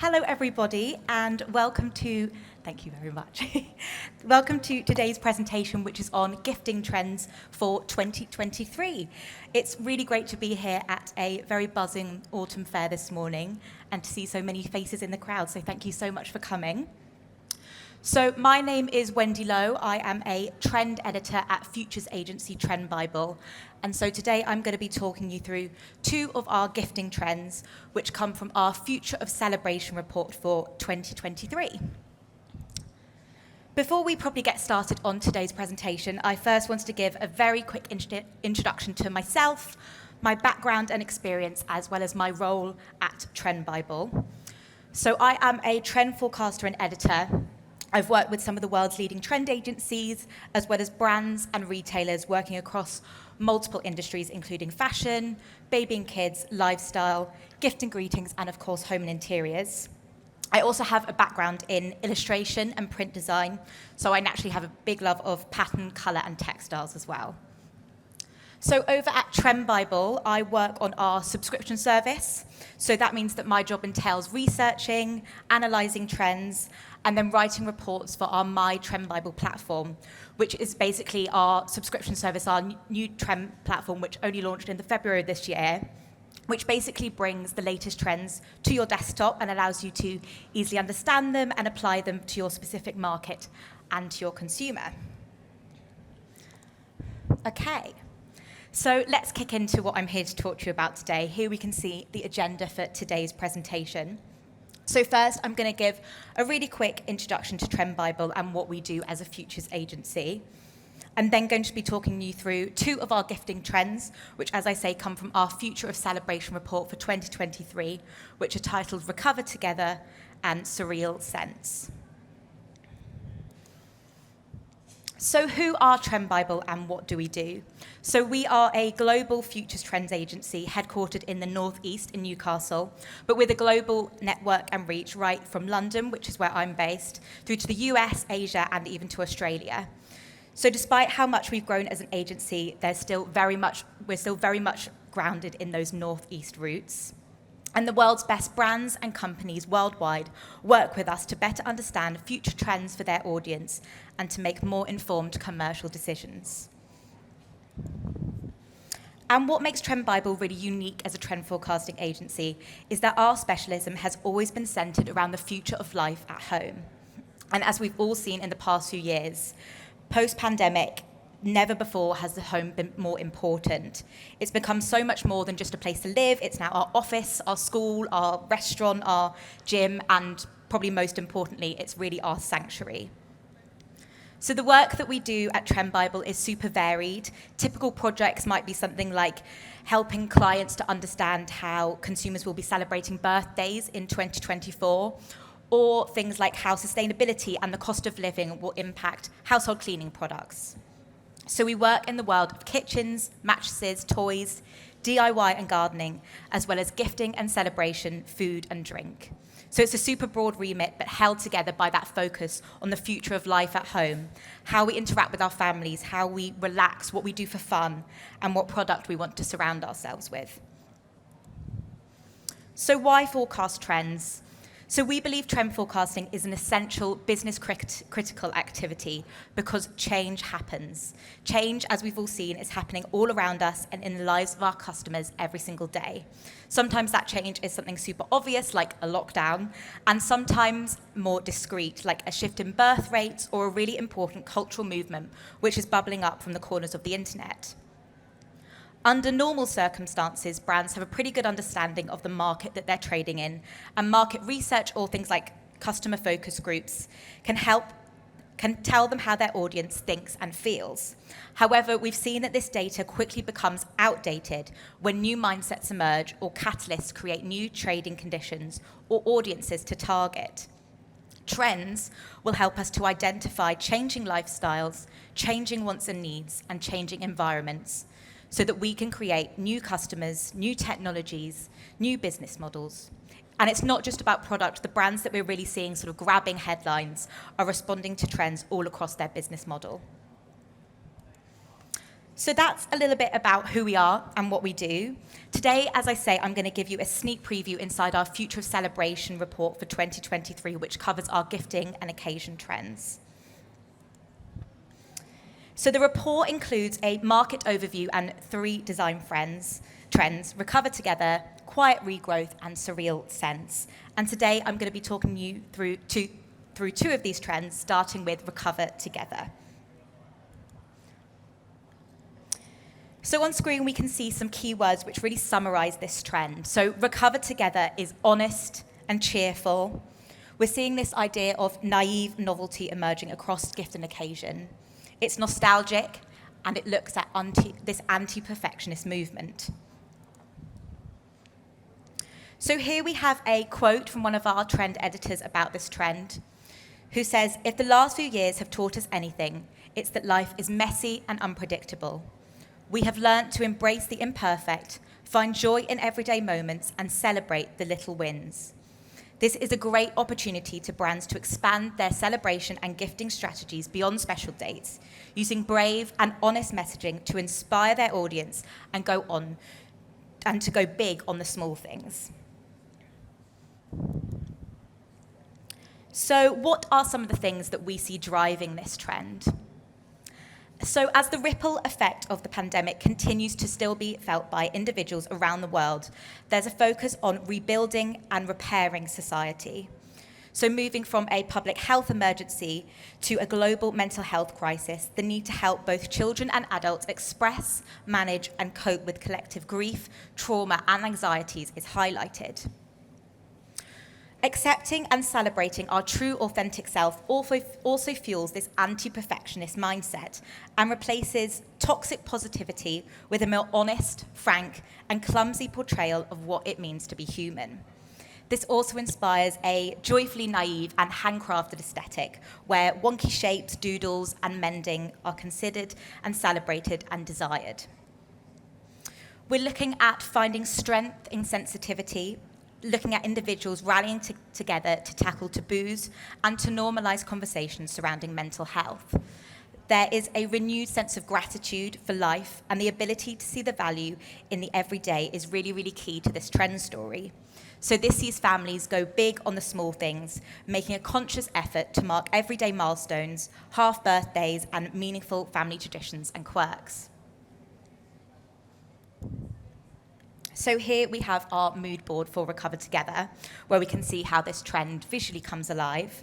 Hello, everybody, and thank you very much. Welcome to today's presentation, which is on gifting trends for 2023. It's really great to be here at a very buzzing autumn fair this morning and to see so many faces in the crowd, so thank you so much for coming. So my name is Wendy Lowe. I am a trend editor at futures agency TrendBible. And so today I'm going to be talking you through two of our gifting trends, which come from our Future of Celebration report for 2023. Before we probably get started on today's presentation, I first wanted to give a very quick introduction to myself, my background and experience, as well as my role at TrendBible. So I am a trend forecaster and editor. I've worked with some of the world's leading trend agencies, as well as brands and retailers working across multiple industries, including fashion, baby and kids, lifestyle, gift and greetings, and of course, home and interiors. I also have a background in illustration and print design, so I naturally have a big love of pattern, color, and textiles as well. So over at TrendBible, I work on our subscription service. So that means that my job entails researching, analyzing trends, and then writing reports for our My TrendBible platform, which is basically our subscription service, our new trend platform, which only launched in the February of this year, which basically brings the latest trends to your desktop and allows you to easily understand them and apply them to your specific market and to your consumer. Okay. So let's kick into what I'm here to talk to you about today. Here we can see the agenda for today's presentation. So first, I'm going to give a really quick introduction to TrendBible and what we do as a futures agency. I'm then going to be talking you through two of our gifting trends, which, as I say, come from our Future of Celebration report for 2023, which are titled Recover Together and Surreal Sense. So who are TrendBible and what do we do? So we are a global futures trends agency headquartered in the Northeast in Newcastle, but with a global network and reach right from London, which is where I'm based, through to the US, Asia, and even to Australia. So despite how much we've grown as an agency, we're still very much grounded in those Northeast roots. And the world's best brands and companies worldwide work with us to better understand future trends for their audience and to make more informed commercial decisions. And what makes TrendBible really unique as a trend forecasting agency is that our specialism has always been centered around the future of life at home. And as we've all seen in the past few years, post-pandemic, never before has the home been more important. It's become so much more than just a place to live. It's now our office, our school, our restaurant, our gym, and probably most importantly, it's really our sanctuary. So the work that we do at TrendBible is super varied. Typical projects might be something like helping clients to understand how consumers will be celebrating birthdays in 2024, or things like how sustainability and the cost of living will impact household cleaning products. So we work in the world of kitchens, mattresses, toys, DIY and gardening, as well as gifting and celebration, food and drink. So it's a super broad remit, but held together by that focus on the future of life at home, how we interact with our families, how we relax, what we do for fun, and what product we want to surround ourselves with. So why forecast trends? So we believe trend forecasting is an essential business critical activity because change happens. Change, as we've all seen, is happening all around us and in the lives of our customers every single day. Sometimes that change is something super obvious, like a lockdown, and sometimes more discreet, like a shift in birth rates or a really important cultural movement, which is bubbling up from the corners of the internet. Under normal circumstances, brands have a pretty good understanding of the market that they're trading in, and market research or things like customer focus groups can tell them how their audience thinks and feels. However, we've seen that this data quickly becomes outdated when new mindsets emerge or catalysts create new trading conditions or audiences to target. Trends will help us to identify changing lifestyles, changing wants and needs, and changing environments, so that we can create new customers, new technologies, new business models. And it's not just about product. The brands that we're really seeing sort of grabbing headlines are responding to trends all across their business model. So that's a little bit about who we are and what we do. Today, as I say, I'm going to give you a sneak preview inside our Future of Celebration report for 2023, which covers our gifting and occasion trends. So the report includes a market overview and 3 design trends: recover together, quiet regrowth, and surreal sense. And today I'm going to be talking you through 2 of these trends, starting with recover together. So on screen, we can see some keywords which really summarize this trend. So recover together is honest and cheerful. We're seeing this idea of naive novelty emerging across gift and occasion. It's nostalgic, and it looks at this anti-perfectionist movement. So here we have a quote from one of our trend editors about this trend, who says, "If the last few years have taught us anything, it's that life is messy and unpredictable. We have learnt to embrace the imperfect, find joy in everyday moments, and celebrate the little wins. This is a great opportunity to brands to expand their celebration and gifting strategies beyond special dates, using brave and honest messaging to inspire their audience and to go big on the small things." So what are some of the things that we see driving this trend? So as the ripple effect of the pandemic continues to still be felt by individuals around the world, there's a focus on rebuilding and repairing society. So moving from a public health emergency to a global mental health crisis, the need to help both children and adults express, manage, and cope with collective grief, trauma, and anxieties is highlighted. Accepting and celebrating our true, authentic self also fuels this anti-perfectionist mindset and replaces toxic positivity with a more honest, frank, and clumsy portrayal of what it means to be human. This also inspires a joyfully naive and handcrafted aesthetic, where wonky shapes, doodles, and mending are considered and celebrated and desired. We're looking at finding strength in sensitivity, looking at individuals rallying together to tackle taboos and to normalize conversations surrounding mental health. There is a renewed sense of gratitude for life, and the ability to see the value in the everyday is really, really key to this trend story. So this sees families go big on the small things, making a conscious effort to mark everyday milestones, half birthdays, and meaningful family traditions and quirks. So here we have our mood board for Recover Together, where we can see how this trend visually comes alive.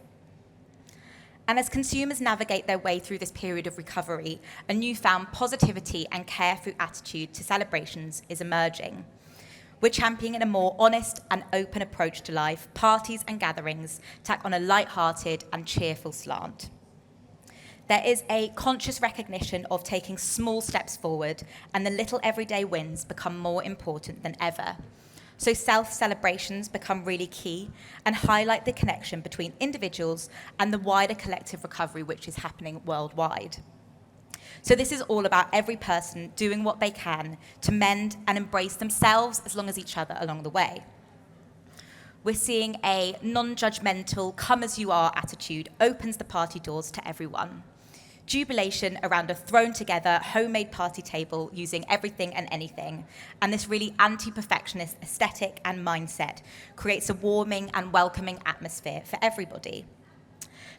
And as consumers navigate their way through this period of recovery, a newfound positivity and carefree attitude to celebrations is emerging. We're championing a more honest and open approach to life. Parties and gatherings tack on a light-hearted and cheerful slant. There is a conscious recognition of taking small steps forward, and the little everyday wins become more important than ever. So self-celebrations become really key and highlight the connection between individuals and the wider collective recovery which is happening worldwide. So this is all about every person doing what they can to mend and embrace themselves as long as each other along the way. We're seeing a non-judgmental, come-as-you-are attitude opens the party doors to everyone. Jubilation around a thrown-together, homemade party table using everything and anything, and this really anti-perfectionist aesthetic and mindset creates a warming and welcoming atmosphere for everybody.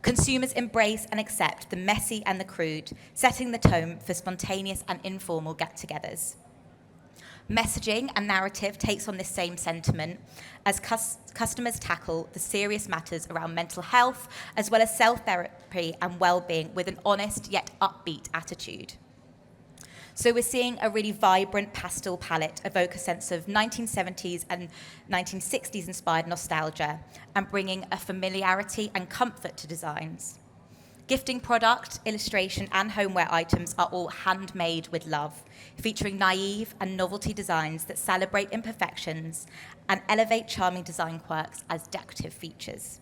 Consumers embrace and accept the messy and the crude, setting the tone for spontaneous and informal get-togethers. Messaging and narrative takes on this same sentiment as customers tackle the serious matters around mental health, as well as self-therapy and well-being with an honest yet upbeat attitude. So we're seeing a really vibrant pastel palette evoke a sense of 1970s and 1960s inspired nostalgia and bringing a familiarity and comfort to designs. Gifting product, illustration, and homeware items are all handmade with love, featuring naive and novelty designs that celebrate imperfections and elevate charming design quirks as decorative features.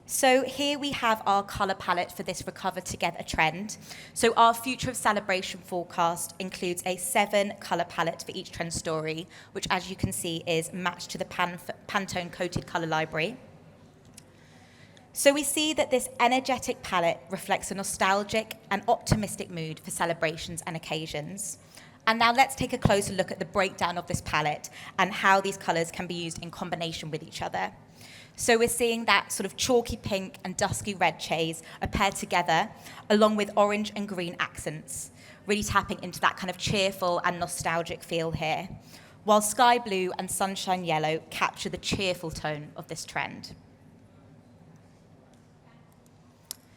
So here we have our colour palette for this Recover Together trend. So our Future of Celebration forecast includes a 7 colour palette for each trend story, which as you can see is matched to the Pantone coated colour library. So we see that this energetic palette reflects a nostalgic and optimistic mood for celebrations and occasions. And now let's take a closer look at the breakdown of this palette and how these colours can be used in combination with each other. So we're seeing that sort of chalky pink and dusky red shades are paired together, along with orange and green accents, really tapping into that kind of cheerful and nostalgic feel here, while sky blue and sunshine yellow capture the cheerful tone of this trend.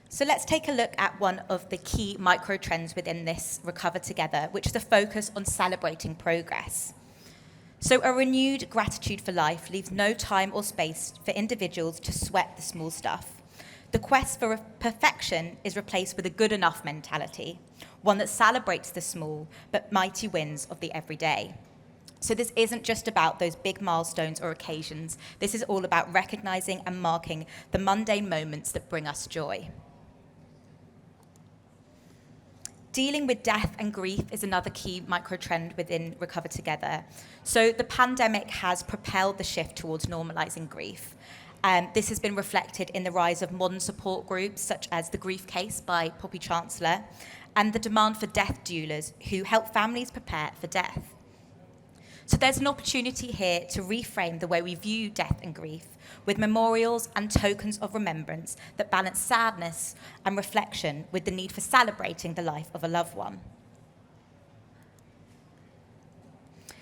So let's take a look at one of the key micro trends within this Recover Together, which is a focus on celebrating progress. So a renewed gratitude for life leaves no time or space for individuals to sweat the small stuff. The quest for perfection is replaced with a good enough mentality, one that celebrates the small but mighty wins of the everyday. So this isn't just about those big milestones or occasions. This is all about recognizing and marking the mundane moments that bring us joy. Dealing with death and grief is another key micro-trend within Recover Together. So the pandemic has propelled the shift towards normalising grief. This has been reflected in the rise of modern support groups, such as The Grief Case by Poppy Chancellor, and the demand for death doulas who help families prepare for death. So there's an opportunity here to reframe the way we view death and grief with memorials and tokens of remembrance that balance sadness and reflection with the need for celebrating the life of a loved one.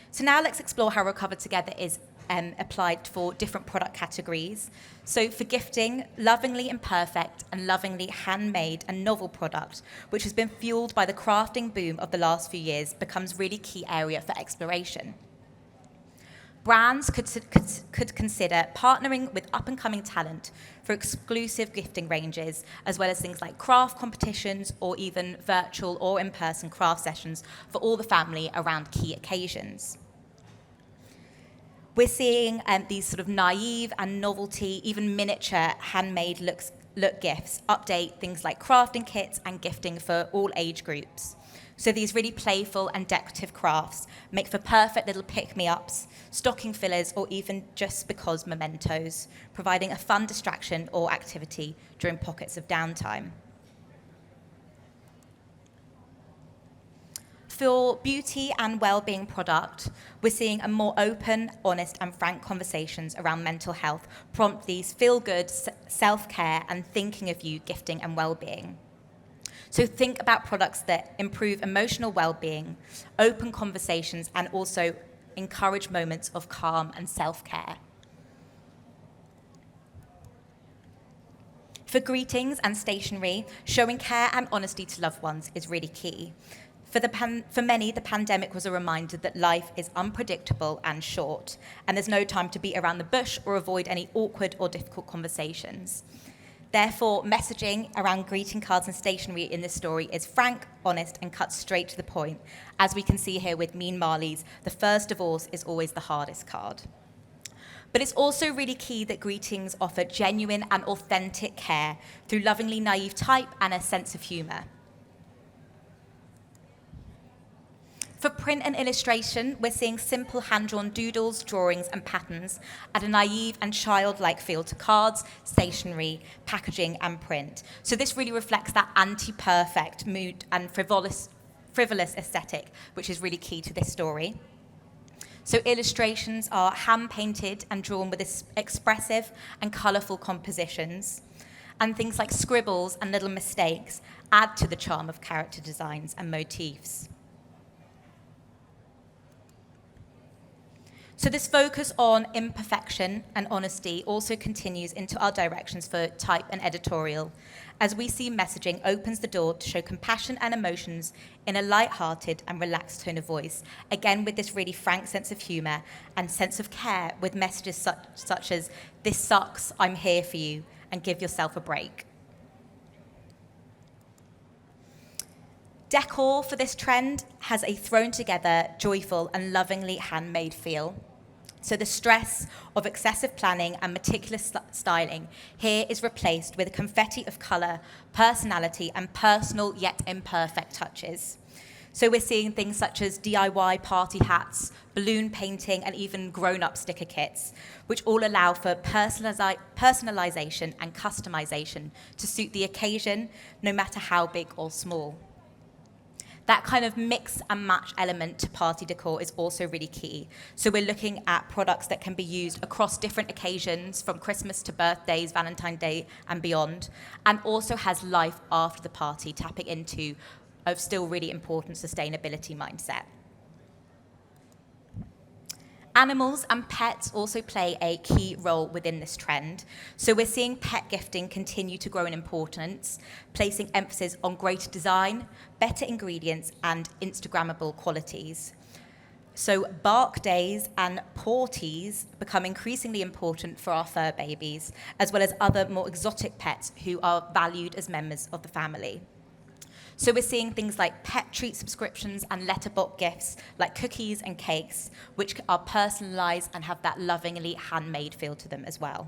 So now let's explore how Recover Together is applied for different product categories. So for gifting, lovingly imperfect and lovingly handmade and novel product, which has been fueled by the crafting boom of the last few years, becomes really key area for exploration. Brands could consider partnering with up-and-coming talent for exclusive gifting ranges, as well as things like craft competitions or even virtual or in-person craft sessions for all the family around key occasions. We're seeing these sort of naive and novelty, even miniature handmade look gifts update things like crafting kits and gifting for all age groups. So these really playful and decorative crafts make for perfect little pick-me-ups, stocking fillers, or even just because mementos, providing a fun distraction or activity during pockets of downtime. For beauty and well-being product, we're seeing a more open, honest, and frank conversations around mental health prompt these feel-good, self-care, and thinking of you gifting and well-being. So think about products that improve emotional well-being, open conversations, and also encourage moments of calm and self-care. For greetings and stationery, showing care and honesty to loved ones is really key. For many, the pandemic was a reminder that life is unpredictable and short, and there's no time to beat around the bush or avoid any awkward or difficult conversations. Therefore, messaging around greeting cards and stationery in this story is frank, honest, and cut straight to the point. As we can see here with Mean Marley's, the first divorce is always the hardest card. But it's also really key that greetings offer genuine and authentic care through lovingly naive type and a sense of humour. For print and illustration, we're seeing simple hand-drawn doodles, drawings, and patterns add a naive and childlike feel to cards, stationery, packaging, and print. So this really reflects that anti-perfect mood and frivolous aesthetic, which is really key to this story. So illustrations are hand-painted and drawn with expressive and colourful compositions. And things like scribbles and little mistakes add to the charm of character designs and motifs. So this focus on imperfection and honesty also continues into our directions for type and editorial, as we see messaging opens the door to show compassion and emotions in a light-hearted and relaxed tone of voice, again with this really frank sense of humour and sense of care with messages such as, "This sucks, I'm here for you, and give yourself a break." Decor for this trend has a thrown-together, joyful, and lovingly handmade feel. So the stress of excessive planning and meticulous styling here is replaced with a confetti of colour, personality, and personal yet imperfect touches. So we're seeing things such as DIY party hats, balloon painting, and even grown-up sticker kits, which all allow for personalization and customization to suit the occasion, no matter how big or small. That kind of mix and match element to party decor is also really key. So we're looking at products that can be used across different occasions, from Christmas to birthdays, Valentine's Day, and beyond, and also has life after the party, tapping into a still really important sustainability mindset. Animals and pets also play a key role within this trend. So we're seeing pet gifting continue to grow in importance, placing emphasis on greater design, better ingredients, and Instagrammable qualities. So bark days and paw teas become increasingly important for our fur babies, as well as other more exotic pets who are valued as members of the family. So we're seeing things like pet treat subscriptions and letterbox gifts like cookies and cakes, which are personalized and have that lovingly handmade feel to them as well.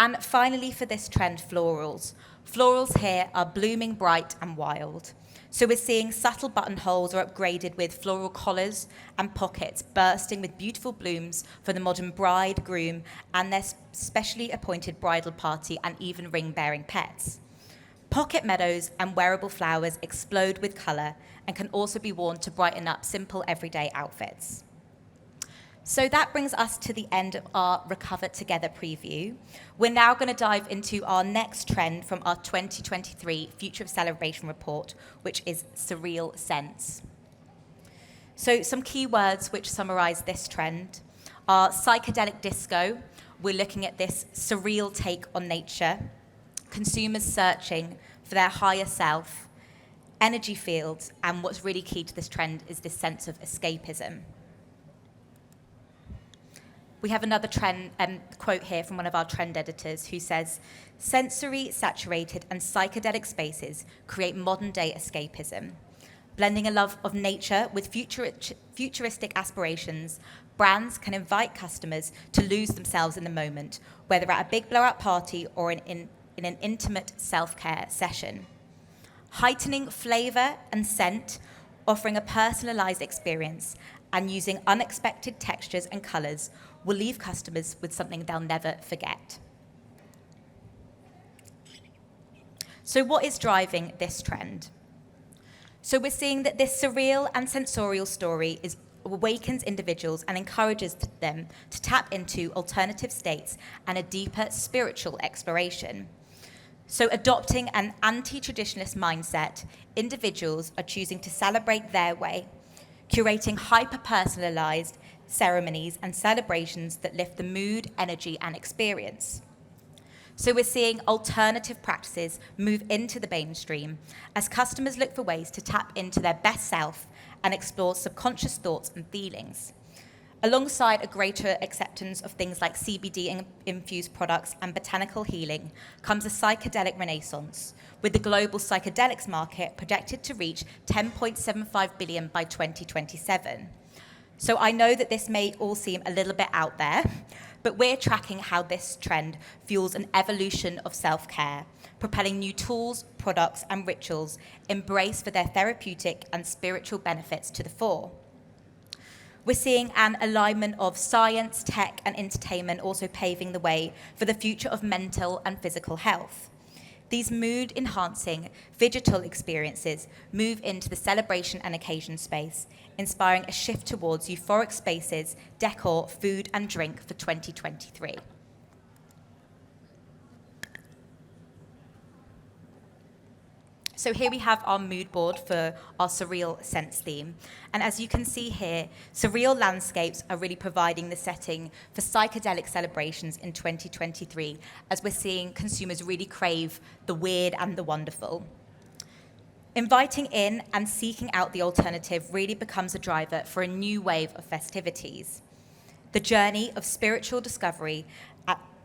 And finally for this trend, florals. Florals here are blooming bright and wild. So we're seeing subtle buttonholes are upgraded with floral collars and pockets bursting with beautiful blooms for the modern bride, groom, and their specially appointed bridal party and even ring-bearing pets. Pocket meadows and wearable flowers explode with colour and can also be worn to brighten up simple everyday outfits. So that brings us to the end of our Recover Together preview. We're now going to dive into our next trend from our 2023 Future of Celebration report, which is surreal scents. So some key words which summarise this trend are psychedelic disco. We're looking at this surreal take on nature. Consumers searching for their higher self, energy fields, and what's really key to this trend is this sense of escapism. We have another trend quote here from one of our trend editors who says, "Sensory, saturated, and psychedelic spaces create modern-day escapism. Blending a love of nature with futuristic aspirations, brands can invite customers to lose themselves in the moment, whether at a big blowout party or in an intimate self-care session. Heightening flavor and scent, offering a personalized experience, and using unexpected textures and colors will leave customers with something they'll never forget." So what is driving this trend? So we're seeing that this surreal and sensorial story awakens individuals and encourages them to tap into alternative states and a deeper spiritual exploration. So adopting an anti-traditionalist mindset, individuals are choosing to celebrate their way, curating hyper-personalized ceremonies and celebrations that lift the mood, energy, and experience. So we're seeing alternative practices move into the mainstream as customers look for ways to tap into their best self and explore subconscious thoughts and feelings. Alongside a greater acceptance of things like CBD-infused products and botanical healing comes a psychedelic renaissance, with the global psychedelics market projected to reach $10.75 billion by 2027. So I know that this may all seem a little bit out there, but we're tracking how this trend fuels an evolution of self-care, propelling new tools, products, and rituals embraced for their therapeutic and spiritual benefits to the fore. We're seeing an alignment of science, tech, and entertainment also paving the way for the future of mental and physical health. These mood-enhancing digital experiences move into the celebration and occasion space, inspiring a shift towards euphoric spaces, decor, food, and drink for 2023. So here we have our mood board for our surreal scents theme. And as you can see here, surreal landscapes are really providing the setting for psychedelic celebrations in 2023, as we're seeing consumers really crave the weird and the wonderful. Inviting in and seeking out the alternative really becomes a driver for a new wave of festivities. The journey of spiritual discovery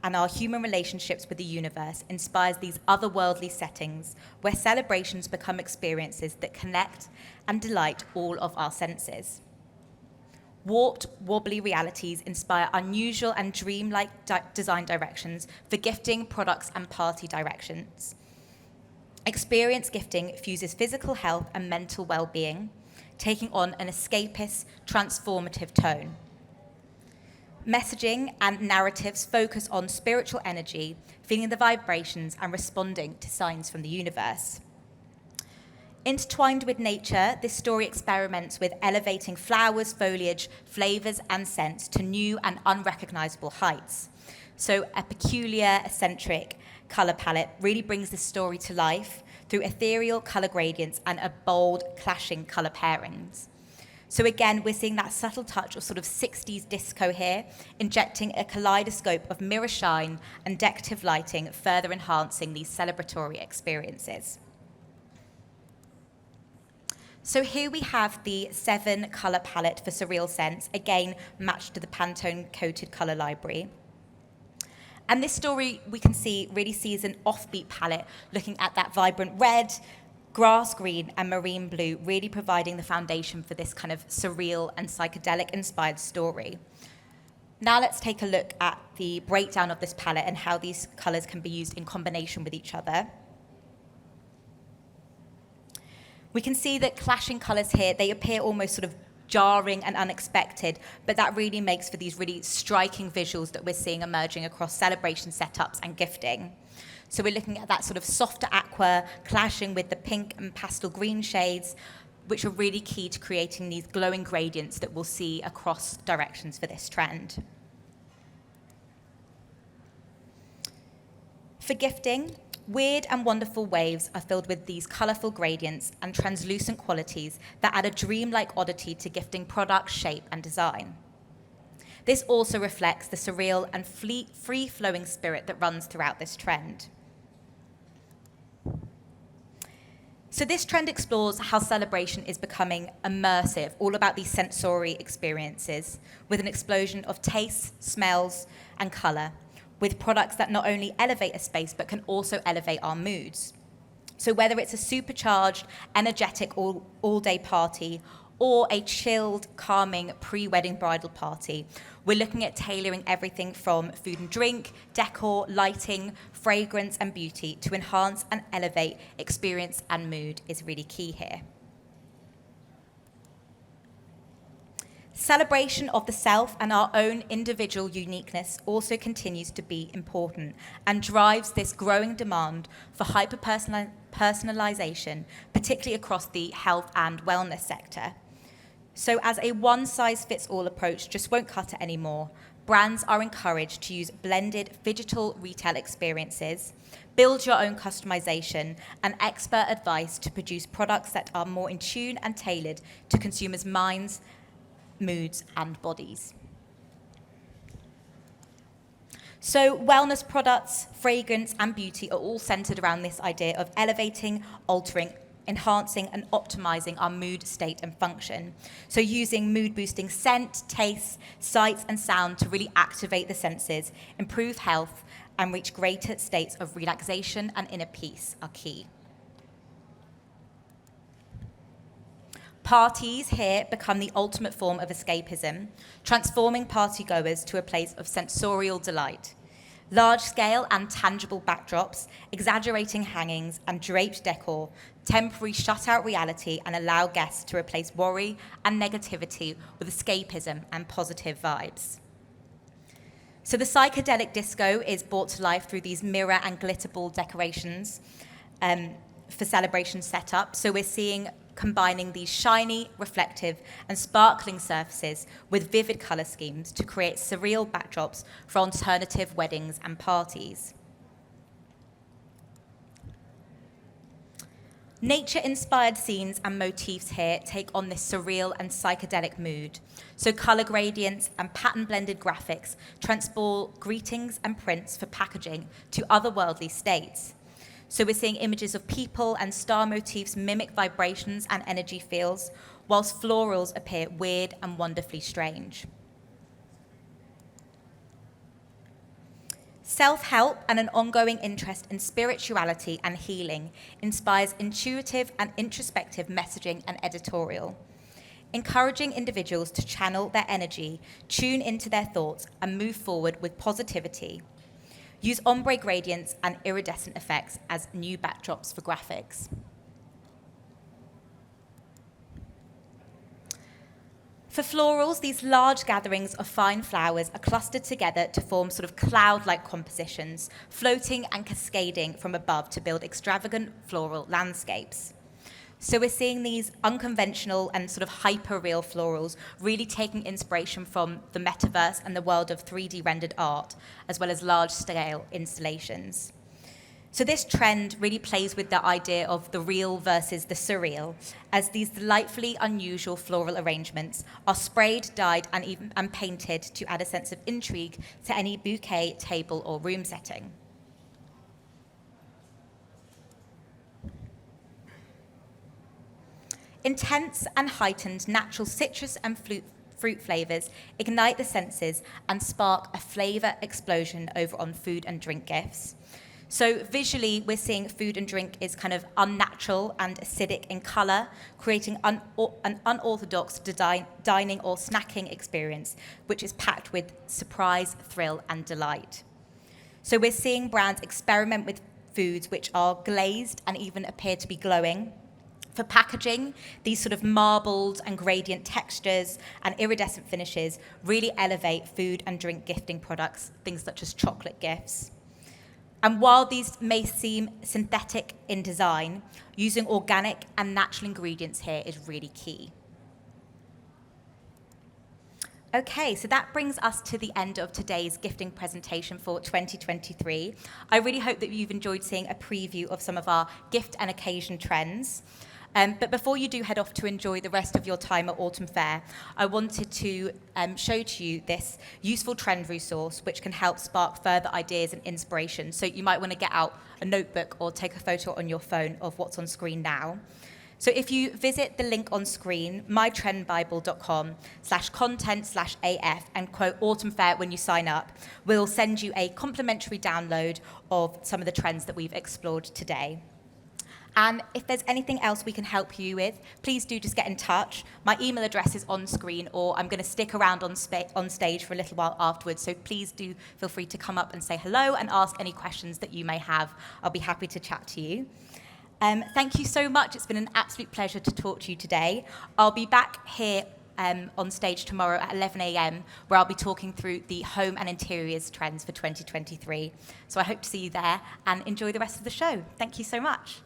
and our human relationships with the universe inspires these otherworldly settings where celebrations become experiences that connect and delight all of our senses. Warped, wobbly realities inspire unusual and dreamlike design directions for gifting, products, and party directions. Experience gifting fuses physical health and mental well-being, taking on an escapist, transformative tone. Messaging and narratives focus on spiritual energy, feeling the vibrations and responding to signs from the universe. Intertwined with nature, this story experiments with elevating flowers, foliage, flavors, and scents to new and unrecognizable heights. So a peculiar, eccentric color palette really brings this story to life through ethereal color gradients and a bold, clashing color pairings. So again, we're seeing that subtle touch of sort of 60s disco here, injecting a kaleidoscope of mirror shine and decorative lighting, further enhancing these celebratory experiences. So here we have the 7 colour palette for Surreal Scents, again matched to the Pantone-coated colour library. And this story, we can see, really sees an offbeat palette, looking at that vibrant red, grass green, and marine blue, really providing the foundation for this kind of surreal and psychedelic-inspired story. Now let's take a look at the breakdown of this palette and how these colours can be used in combination with each other. We can see that clashing colours here, they appear almost sort of jarring and unexpected, but that really makes for these really striking visuals that we're seeing emerging across celebration setups and gifting. So we're looking at that sort of softer aqua clashing with the pink and pastel green shades, which are really key to creating these glowing gradients that we'll see across directions for this trend. For gifting, weird and wonderful waves are filled with these colourful gradients and translucent qualities that add a dreamlike oddity to gifting product, shape, and design. This also reflects the surreal and free-flowing spirit that runs throughout this trend. So this trend explores how celebration is becoming immersive, all about these sensory experiences, with an explosion of tastes, smells, and colour, with products that not only elevate a space, but can also elevate our moods. So whether it's a supercharged, energetic all-day party, or a chilled, calming pre-wedding bridal party, we're looking at tailoring everything from food and drink, decor, lighting, fragrance, and beauty to enhance and elevate experience and mood is really key here. Celebration of the self and our own individual uniqueness also continues to be important and drives this growing demand for hyper-personalization, particularly across the health and wellness sector. So as a one-size-fits-all approach just won't cut it anymore, brands are encouraged to use blended phygital retail experiences, build your own customization, and expert advice to produce products that are more in tune and tailored to consumers' minds, moods, and bodies. So wellness products, fragrance, and beauty are all centered around this idea of elevating, altering, enhancing, and optimizing our mood, state, and function. So using mood-boosting scent, taste, sights, and sound to really activate the senses, improve health, and reach greater states of relaxation and inner peace are key. Parties here become the ultimate form of escapism, transforming partygoers to a place of sensorial delight. Large-scale and tangible backdrops, exaggerating hangings, and draped decor temporarily shut out reality and allow guests to replace worry and negativity with escapism and positive vibes. So the psychedelic disco is brought to life through these mirror and glitter ball decorations for celebration setup. So we're seeing combining these shiny, reflective, and sparkling surfaces with vivid color schemes to create surreal backdrops for alternative weddings and parties. Nature-inspired scenes and motifs here take on this surreal and psychedelic mood. So color gradients and pattern-blended graphics transport greetings and prints for packaging to otherworldly states. So we're seeing images of people and star motifs mimic vibrations and energy fields, whilst florals appear weird and wonderfully strange. Self-help and an ongoing interest in spirituality and healing inspires intuitive and introspective messaging and editorial, encouraging individuals to channel their energy, tune into their thoughts, and move forward with positivity. use ombre gradients and iridescent effects as new backdrops for graphics. For florals, these large gatherings of fine flowers are clustered together to form sort of cloud-like compositions, floating and cascading from above to build extravagant floral landscapes. So we're seeing these unconventional and sort of hyper-real florals really taking inspiration from the metaverse and the world of 3D rendered art, as well as large-scale installations. So this trend really plays with the idea of the real versus the surreal, as these delightfully unusual floral arrangements are sprayed, dyed, and painted to add a sense of intrigue to any bouquet, table, or room setting. Intense and heightened natural citrus and fruit flavors ignite the senses and spark a flavor explosion over on food and drink gifts. So visually, we're seeing food and drink is kind of unnatural and acidic in color, creating an unorthodox dining or snacking experience, which is packed with surprise, thrill, and delight. So we're seeing brands experiment with foods which are glazed and even appear to be glowing. For packaging, these sort of marbled and gradient textures and iridescent finishes really elevate food and drink gifting products, things such as chocolate gifts. And while these may seem synthetic in design, using organic and natural ingredients here is really key. Okay, so that brings us to the end of today's gifting presentation for 2023. I really hope that you've enjoyed seeing a preview of some of our gift and occasion trends. But before you do head off to enjoy the rest of your time at Autumn Fair, I wanted to show to you this useful trend resource which can help spark further ideas and inspiration. So you might want to get out a notebook or take a photo on your phone of what's on screen now. So if you visit the link on screen, mytrendbible.com/content/AF and quote Autumn Fair when you sign up, we'll send you a complimentary download of some of the trends that we've explored today. And if there's anything else we can help you with, please do just get in touch. My email address is on screen, or I'm going to stick around on stage for a little while afterwards. So please do feel free to come up and say hello and ask any questions that you may have. I'll be happy to chat to you. Thank you so much. It's been an absolute pleasure to talk to you today. I'll be back here on stage tomorrow at 11 a.m, where I'll be talking through the home and interiors trends for 2023. So I hope to see you there and enjoy the rest of the show. Thank you so much.